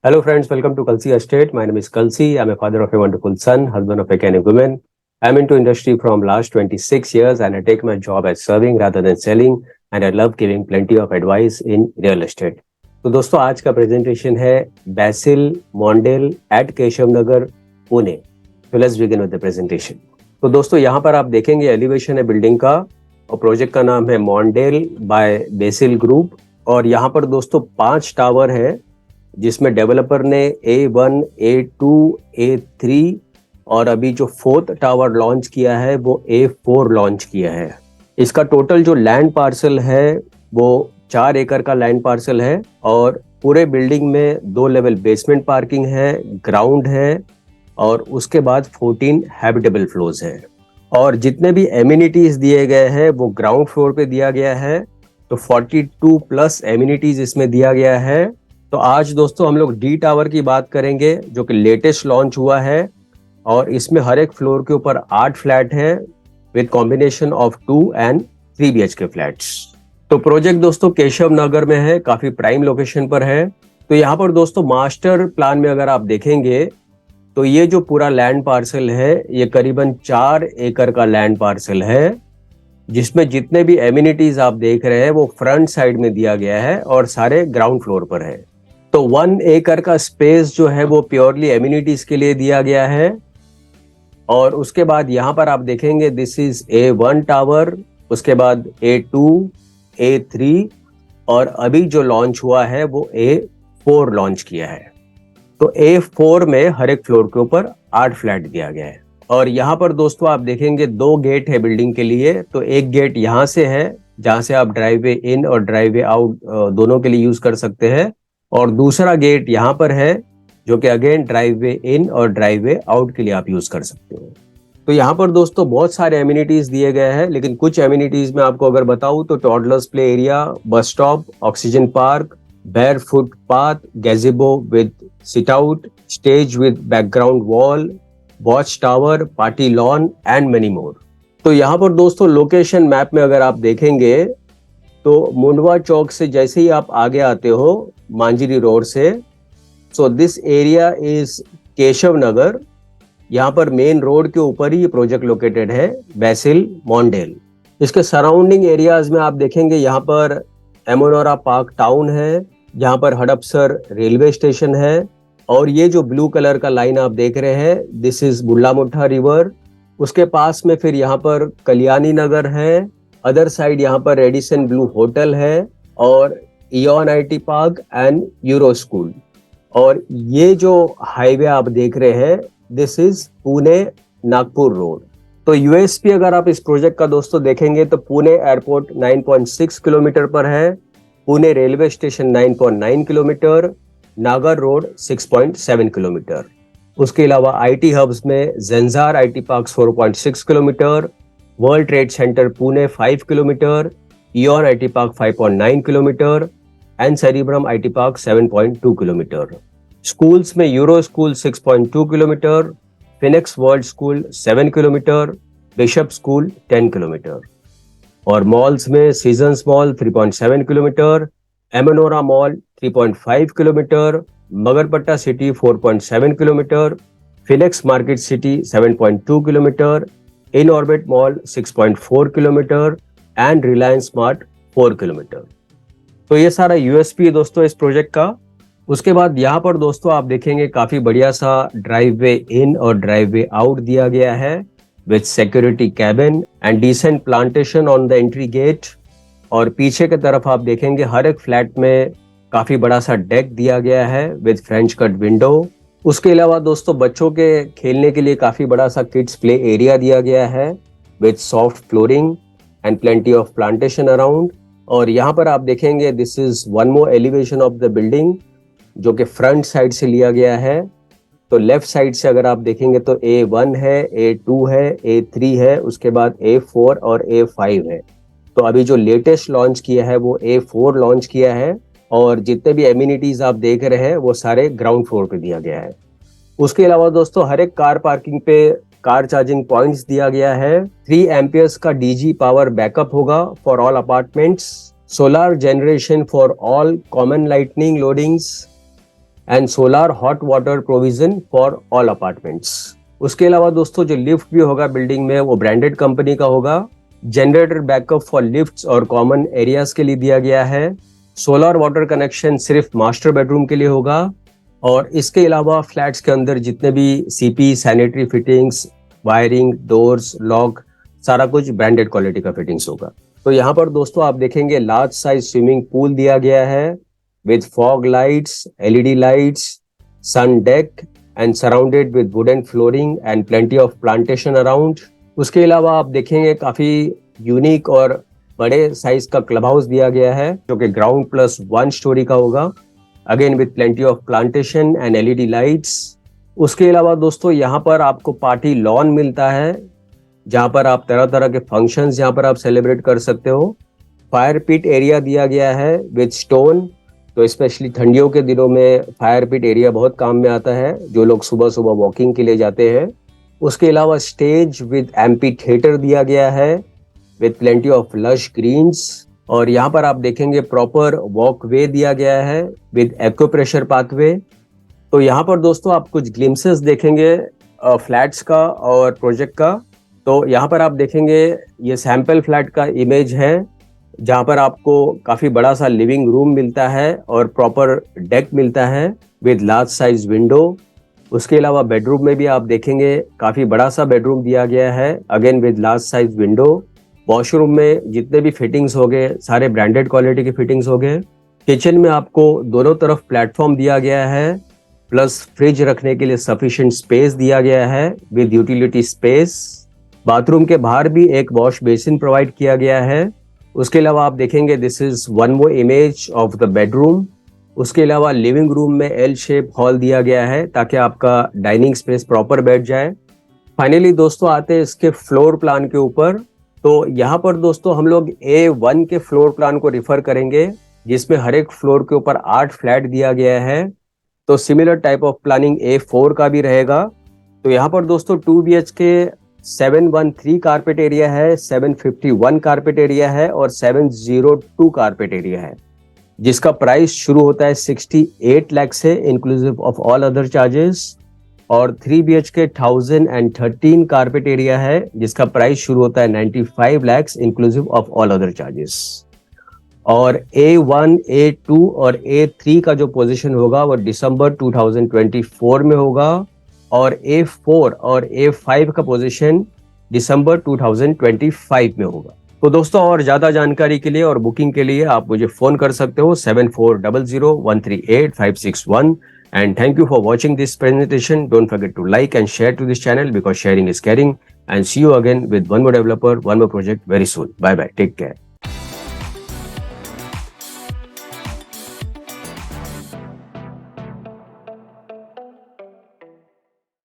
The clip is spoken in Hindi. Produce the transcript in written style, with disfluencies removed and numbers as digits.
Hello, friends. Welcome to Kalsi Estate. My name is Kalsi. I'm a father of a wonderful son, husband of a caring woman. I'm into industry from last 26 years, and I take my job as serving rather than selling. And I love giving plenty of advice in real estate. तो दोस्तों आज का प्रेजेंटेशन है बैसिल मॉन्डेल at Keshav Nagar Pune. So let's begin with the presentation. तो दोस्तों यहाँ पर आप देखेंगे एलिवेशन है बिल्डिंग का और प्रोजेक्ट का नाम है मॉन्डेल बाय बेसिल ग्रुप. और यहाँ पर दोस्तों 5 टावर है जिसमें डेवलपर ने A1, A2, A3 और अभी जो 4th टावर लॉन्च किया है वो A4 लॉन्च किया है. इसका टोटल जो लैंड पार्सल है वो 4 एकड़ का लैंड पार्सल है और पूरे बिल्डिंग में 2 लेवल बेसमेंट पार्किंग है, ग्राउंड है और उसके बाद 14 हैबिटेबल फ्लोर्स है. और जितने भी एमिनिटीज दिए गए हैं वो ग्राउंड फ्लोर पे दिया गया है. तो 42 प्लस एमिनिटीज इसमें दिया गया है. तो आज दोस्तों हम लोग डी टावर की बात करेंगे जो कि लेटेस्ट लॉन्च हुआ है और इसमें हर एक फ्लोर के ऊपर 8 फ्लैट है with combination of 2 and 3 BHK flats. तो प्रोजेक्ट दोस्तों केशव नगर में है, काफी प्राइम लोकेशन पर है. तो यहाँ पर दोस्तों मास्टर प्लान में अगर आप देखेंगे तो ये जो पूरा लैंड पार्सल है ये करीबन 4 एकड़ का लैंड पार्सल है जिसमें जितने भी एमिनिटीज आप देख रहे हैं वो फ्रंट साइड में दिया गया है और सारे ग्राउंड फ्लोर पर है. तो 1 एकड़ का स्पेस जो है वो प्योरली एमिनिटीज के लिए दिया गया है. और उसके बाद यहाँ पर आप देखेंगे दिस इज A1 टावर, उसके बाद A2, A3 और अभी जो लॉन्च हुआ है वो A4 लॉन्च किया है. तो A4 में हर एक फ्लोर के ऊपर 8 फ्लैट दिया गया है. और यहाँ पर दोस्तों आप देखेंगे 2 गेट है बिल्डिंग के लिए. तो एक गेट यहाँ से है जहाँ से आप ड्राइववे इन और ड्राइववे आउट दोनों के लिए यूज कर सकते हैं और दूसरा गेट यहाँ पर है जो कि अगेन ड्राइववे इन और ड्राइववे आउट के लिए आप यूज कर सकते हो. तो यहाँ पर दोस्तों बहुत सारे एमिनिटीज दिए गए हैं लेकिन कुछ एमिनिटीज में आपको अगर बताऊं तो toddlers play area, bus stop, oxygen park, barefoot path, gazebo with sit out, stage with background wall, watch tower, party lawn and many more. तो यहाँ पर दोस्तों लोकेशन मैप में अगर आप देखेंगे तो मुंडवा चौक से जैसे ही आप आगे आते हो मांजरी रोड से, so this area is Keshav Nagar. यहाँ पर मेन रोड के ऊपर ही ये प्रोजेक्ट लोकेटेड है बैसिल मॉन्डेल. इसके सराउंडिंग एरियाज में आप देखेंगे यहाँ पर एमोनोरा पार्क टाउन है, यहाँ पर हड़पसर रेलवे स्टेशन है और ये जो ब्लू कलर का लाइन आप देख रहे हैं दिस इज बुल्लामुठा रिवर. उसके पास में फिर यहाँ पर कल्याणी नगर है, अदर साइड यहाँ पर रेडिसन ब्लू होटल है और ion IT park and euro school. और ये जो हाईवे आप देख रहे हैं this is Pune Nagpur road. तो यूएसपी अगर आप इस प्रोजेक्ट का दोस्तों देखेंगे तो पुणे एयरपोर्ट 9.6 किलोमीटर पर है, Pune railway station 9.9 kilometre, Nagar road 6.7 kilometre. उसके अलावा IT हब्स में Zensar IT park 4.6 kilometre, world trade centre Pune 5 kilometre, Eon IT park 5.9 kilometre and cerebrum IT park 7.2 kilometre. Schools में euro school 6.2 kilometre, phoenix world school 7 kilometre, bishop school 10 kilometre. और मॉल्स में seasons mall 3.7 kilometre, Amanora mall 3.5 kilometre, Magarpatta city 4.7 kilometre, Phoenix market city 7.2 kilometre, in orbit mall 6.4 kilometre and Reliance smart 4 kilometre. तो ये सारा यूएसपी है दोस्तों इस प्रोजेक्ट का. उसके बाद यहाँ पर दोस्तों आप देखेंगे काफी बढ़िया सा ड्राइववे इन और ड्राइववे आउट दिया गया है with security cabin and decent plantation on the entry gate. और पीछे की तरफ आप देखेंगे हर एक फ्लैट में काफी बड़ा सा डेक दिया गया है विद फ्रेंच कट विंडो. उसके अलावा दोस्तों बच्चों के खेलने के लिए काफी बड़ा सा किड्स प्ले एरिया दिया गया है with soft flooring and plenty of plantation around. और यहाँ पर आप देखेंगे this is one more elevation of the building जो कि फ्रंट साइड से लिया गया है. तो लेफ्ट साइड से अगर आप देखेंगे तो A1 है, A2 है, A3 है, उसके बाद A4 और A5 है. तो अभी जो लेटेस्ट लॉन्च किया है वो A4 लॉन्च किया है और जितने भी एमिनिटीज आप देख रहे हैं वो सारे ग्राउंड फ्लोर पे दिया गया है. उसके अलावा दोस्तों हर एक कार पार्किंग पे कार चार्जिंग पॉइंट्स दिया गया है. 3 एम्पियर्स का DG पावर बैकअप होगा for all apartments, solar generation for all common lightning loadings and solar hot water provision for all apartments. उसके अलावा दोस्तों जो लिफ्ट भी होगा बिल्डिंग में वो ब्रांडेड कंपनी का होगा। जनरेटर बैकअप फॉर लिफ्ट्स और कॉमन एरियाज के लिए दिया गया है। सोलर वाटर कनेक्शन सिर्फ मास्टर बेडरूम के लिए होगा और इसके अलावा फ्लैट्स के अंदर जितने भी CP, sanitary fittings, wiring, doors, lock, सारा कुछ ब्रांडेड क्वालिटी का फिटिंग्स होगा। तो यहाँ पर दोस्तों आप देखेंगे लार्ज साइज स्विमिंग पूल दिया गया है with fog lights, LED lights, sun deck and surrounded with wooden flooring and plenty of plantation around. उसके अलावा आप देखेंगे काफी यूनिक और बड़े साइज का क्लब हाउस दिया गया है जो कि ग्राउंड प्लस 1 स्टोरी का होगा, again with plenty of plantation and LED lights. उसके अलावा दोस्तों यहाँ पर आपको पार्टी लॉन मिलता है जहाँ पर आप तरह तरह के फंक्शंस यहाँ पर आप सेलिब्रेट कर सकते हो। फायर पिट एरिया दिया गया है विद स्टोन, तो स्पेशली ठंडियों के दिनों में फायर पिट एरिया बहुत काम में आता है जो लोग सुबह सुबह वॉकिंग के लिए जाते हैं। उसके अलावा स्टेज विद एम्पी थिएटर दिया गया है with plenty of lush greens और यहाँ पर आप देखेंगे प्रॉपर वॉकवे दिया गया है विद एक्यूप्रेशर पाथवे। तो यहाँ पर दोस्तों आप कुछ ग्लिम्सेस देखेंगे फ्लैट्स का और प्रोजेक्ट का। तो यहाँ पर आप देखेंगे ये सैंपल फ्लैट का इमेज है जहाँ पर आपको काफी बड़ा सा लिविंग रूम मिलता है और प्रॉपर डेक मिलता है विद लार्ज साइज विंडो। उसके अलावा बेडरूम में भी आप देखेंगे काफी बड़ा सा बेडरूम दिया गया है, again with large size window. Washroom में जितने भी फिटिंग्स हो गए सारे ब्रांडेड क्वालिटी के फिटिंग्स हो गए। किचन में आपको दोनों तरफ प्लेटफॉर्म दिया गया है प्लस फ्रिज रखने के लिए सफिशिएंट स्पेस दिया गया है विद यूटिलिटी स्पेस। बाथरूम के बाहर भी एक वॉश बेसिन प्रोवाइड किया गया है। उसके अलावा आप देखेंगे this is one more image of the bedroom. उसके अलावा लिविंग रूम में एल शेप हॉल दिया गया है ताकि आपका डाइनिंग स्पेस प्रॉपर बैठ जाए। फाइनली दोस्तों आते हैं इसके फ्लोर प्लान के ऊपर। तो यहाँ पर दोस्तों हम लोग A1 के फ्लोर प्लान को रिफर करेंगे जिसमें हर एक फ्लोर के ऊपर 8 फ्लैट दिया गया है। तो similar type of planning A4 का भी रहेगा। तो यहाँ पर दोस्तों 2 BHK 713 कारपेट एरिया है, 751 कारपेट एरिया है और 702 कारपेट एरिया है जिसका प्राइस शुरू होता है 68 लाख से inclusive of all other charges. और 3 BHK 1013 कारपेट एरिया है जिसका प्राइस शुरू होता है 95 lakh inclusive of all other charges. और A1, A2 और A3 का जो पोजीशन होगा वो दिसंबर 2024 में होगा और A4 और A5 का पोजीशन दिसंबर 2025 में होगा। तो दोस्तों और ज्यादा जानकारी के लिए और बुकिंग के लिए आप मुझे फोन कर सकते हो 7400138561। And thank you for watching this presentation. Don't forget to like and share to this channel because sharing is caring. And see you again with one more developer, one more project very soon. Bye bye. Take care.